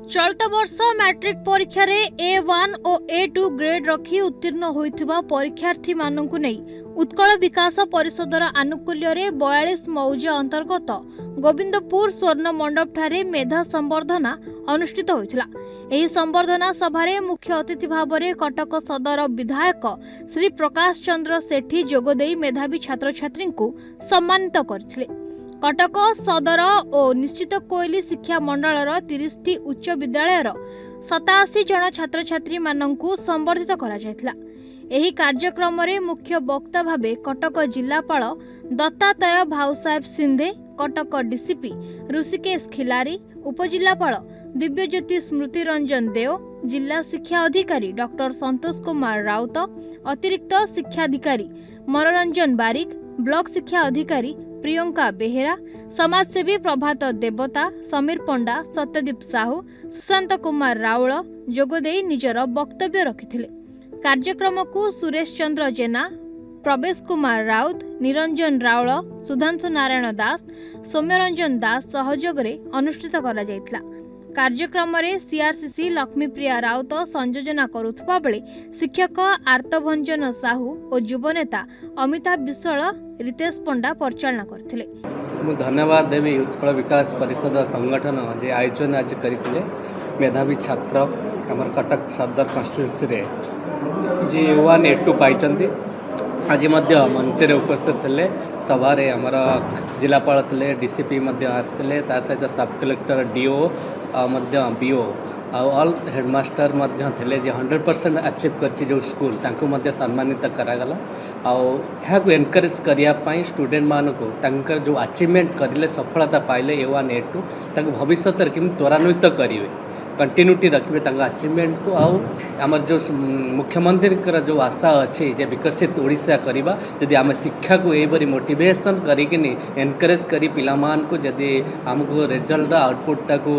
चलित वर्ष मैट्रिक परीक्षा रे A1 और A2 ग्रेड रखी उत्तीर्ण होइथिबा परीक्षार्थी माननकु नै उत्कल विकास परिषदर आनुकूल्य रे 42 मौजा अंतर्गत गोविंदपुर स्वर्ण मंडप ठारे मेधा संवर्धना अनुष्ठित होइथिला। एही संवर्धना सभारे मुख्य अतिथि भावरे कटक सदर विधायक श्री प्रकाश चंद्र सेठी जोगदेई मेधावी छात्र छात्री को सम्मानित करथिले। कटक सदर और निश्चित कोइली शिक्षा मंडलर 30 उच्च विद्यालयर 87 जन छात्र छात्री माननकु संबर्धित करा जायथिला। एही कार्यक्रम रे मुख्य वक्ता भाबे कटक जिल्लापाल दत्तात्रय भाऊसाहेब सिंधे, कटक डीसीपी ऋषिकेश खिलारी, उपजिल्लापाल दिव्यज्योति स्मृति रंजन देव, जिला शिक्षा अधिकारी डॉक्टर संतोष कुमार राउत, अतिरिक्त शिक्षाधिकारी मनोरंजन बारिक, ब्लॉक शिक्षा अधिकारी प्रियंका बेहेरा, समाजसेवी प्रभात देवता, समीर पंडा, सत्यदीप साहू, सुशांत कुमार राउल जोगदेई निजर वक्तव्य रखिथिले। कार्यक्रम को सुरेश चंद्र जेना, प्रवेश कुमार राउत, निरंजन राउल, सुधांशु नारायण दास, सौम्यरंजन दास सहयोग रे अनुष्ठित करा जायतिला। कार्यक्रम रे सीआरसीसी लक्ष्मीप्रिया राउत संयोजना करुथबा बेले शिक्षक आर्तभंजन साहू और युवनेता अमिताभ विश्वाल, रितेश पंडा परिचालना करथिले। मु धन्यवाद देवी उत्कल विकास परिषद संगठन जे आयोजन आज करथिले मेधावी छात्र हमर कटक सदर कन्स्टिट्यूएंसी रे जे A1 A2 पाइचंती आज मध्य मंच रे उपस्थित थे। सभा आमर जिलापाल थे, डीसीपी आसते, सहित sub collector DO BO all headmaster थे जे 100% अचीव कर जो स्कूल तांको सम्मानित करागला। आउ एनकरेज करने स्टूडेंट मानक जो अचीवमेंट करें सफलता पाइले A1 A2 तांको भविष्य केमि त्वरान्वित करेंगे, कंटिन्यूटी रखिए अचीवमेंट को। आमर जो मुख्यमंत्री जो आशा अच्छी जे विकसित ओडिशा करवा, जदि आम शिक्षा को यहपरी मोटिवेशन करिकिनी एनकरेज करी पिलामान को जदि आमको रिजल्ट आउटपुट को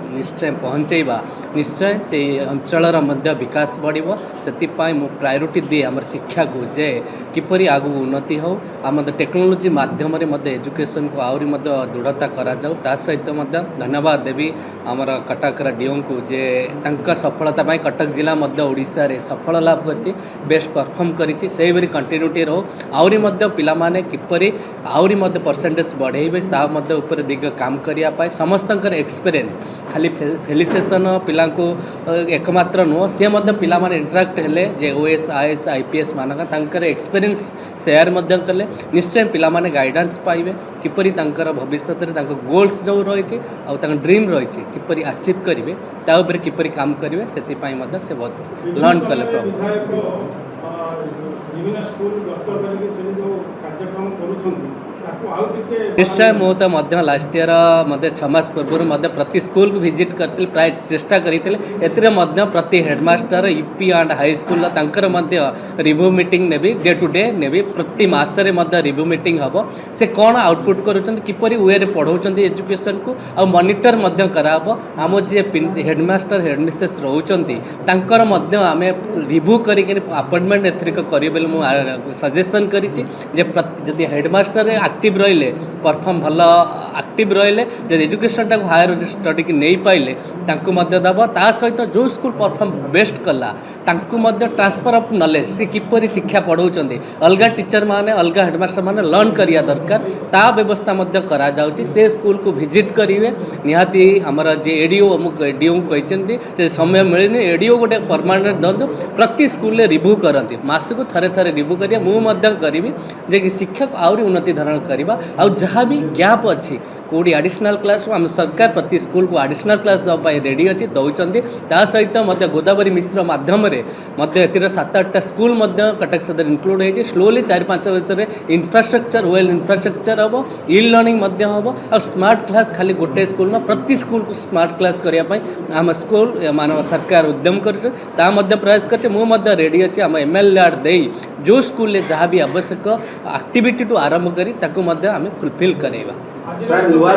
निश्चय पहुँचेबा, निश्चय से अंचलर मध्य विकास बढ़िबो। सेतिपाई मो प्रायोरिटी दिए आमर शिक्षा को जे किपरि आगु उन्नति हो, आम टेक्नोलोजी माध्यम रे मध्य एजुकेशन को आउरी मध्य दृढ़ता करा जाऊ। ता सहित मध्य धन्यवाद देवी आमर कटकर डीओ को जे तंकर सफलता पाई कटक जिला मध्य ओडिशा रे सफल लाभ करछि, बेस्ट परफॉर्म करिछि। सेही बरी कंटिन्यूटी रहो, आउरी मध्य पिला माने किपरि आउरी मध्य परसेंटेज बढ़ेइबे ता मध्य ऊपर दिग काम करिया पाई समस्तंकर एक्सपीरियंस खाली फेलिसिएशन पिला को एकमात्र नुह, से मध्य पिला माने इंटरेक्ट हेले जे OS IAS IPS मानक तंकर एक्सपीरियंस शेयर मध्य कले निश्चय पिला माने गाइडेंस पाइबे किपरि तंकर भविष्य रे तंक गोल्स जो रहिछि आ तंक ड्रीम रहिछि किपरि अचीव करिवे ता ऊपर किपरि काम करिवे सेति पई मध्य से बहुत लर्न कले। विभिन्न स्कूल गस्तर करके से जो कार्यक्रम करूछन्ती निश्चय मो तो मध्य लास्ट ईयर मध्य 6 मास पूर्व मध्य प्रति स्कूल को विजिट करते प्राय चेष्टा करते मध्य प्रति headmaster UP and high school तंकर मध्य रिव्यू मीटिंग नेबी डे टू डे नेबी प्रति मासरे मध्य रिव्यू मीटिंग हम से कौन आउटपुट करूछन्ती किपरि वे रे पढ़ाउछन्ती एजुकेशन को आ मॉनिटर मध्य कराबो। आम जे हेडमास्टर हेडमिस्ट्रेस रहउछन्ती तंकर मध्य आमे रिव्यू करिके अपॉइंटमेंट एथरिक करियो बेल मु सजेशन करिछि जे जदि हेडमास्टर एक्टिव रहिले परफॉर्म भल एक्टिव रहिले जब एजुकेशन टाक हायर स्टडी की नहीं पाइले तांको मध्य दब। ता सहित जो स्कूल परफॉर्म बेस्ट कला तांको मध्य ट्रांसफर ऑफ नॉलेज से किपरि शिक्षा पढ़ाउछन्ती अलगा टीचर माने अलगा हेडमास्टर माने लर्न करिया दरकार ता व्यवस्था मध्य करा जाउछि। से स्कूल को विजिट करिवे निहाती हमर जे एडीओ अमुक एडीओ कहछन्ती से समय मिलनी एडीओ गोटे परमानेंट दंदो प्रति स्कूल रे रिव्यू करंती मासको थरे थरे रिव्यू करिया मु मध्य करिवि जे कि शिक्षक आउरी उन्नति धारण करवा। आ जहाँ भी गैप अच्छी कौटी एडिशनल क्लास आम सरकार प्रति स्कूल को एडिशनल क्लास देवाई रेडी अच्छी दौरान। ता सहित मध्य गोदावरी मिश्र माध्यम मध्य 7-8टा स्कूल कटक सदर इनक्लूड होती। स्लोली 4-5 भितर इंफ्रास्ट्रक्चर वेल इंफ्रास्ट्रक्चर हम ई लर्निंग हम और स्मार्ट क्लास खाली गोटे स्कूल न प्रति स्कूल को स्मार्ट क्लास करने आम स्कूल मान सरकार उद्यम कर प्रयास कर रेडी अच्छी आम MLA दे जो स्कूल जहाँ भी आवश्यक एक्टिविटी टू आरंभ करी ताको मध्य आमे फुलफिल करेबा। सर नुआ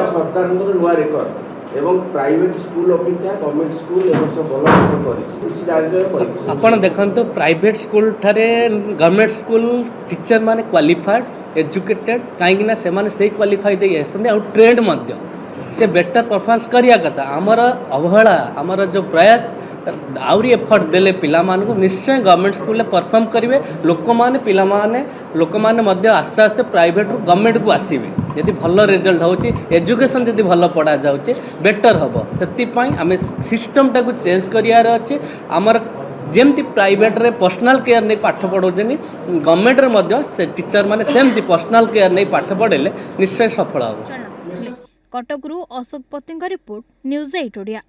सरकार नुआ रेकर्ड एवं प्राइवेट स्कूल अपेक्षा गवर्नमेंट स्कूल एवं सब भल कर आपण देखंतो प्राइवेट स्कूल ठारे गवर्नमेंट स्कूल टीचर माने क्वालिफाइड एजुकेटेड कहीं से क्वालिफाई दे आसते आ ट्रेंड से बेटर परफॉर्मेंस करिया कथा आमर अवहेला आमर जो प्रयास आउरी एफर्ट देले पिला मानकु निश्चय गवर्नमेंट स्कूल परफॉर्म करेंगे लोक मैंने आस्ते आस्ते प्राइवेट रु गवर्नमेंट को आसवे यदि भल रिजल्ट होची एजुकेशन यदि भल पढ़ा जाउची बेटर हम से आम सिस्टम टाक चेंज करार अच्छे आमर जमती प्राइवेट रे पर्सनल केयर नहीं पाठ पढ़ाऊँ गवर्नमेंट रे मध्य से टीचर माने सेमती पर्सनल केयर नहीं पाठ पढ़ेले निश्चय सफल हम। कटकरू अशोक पति रिपोर्ट न्यूज 8 ओडिया।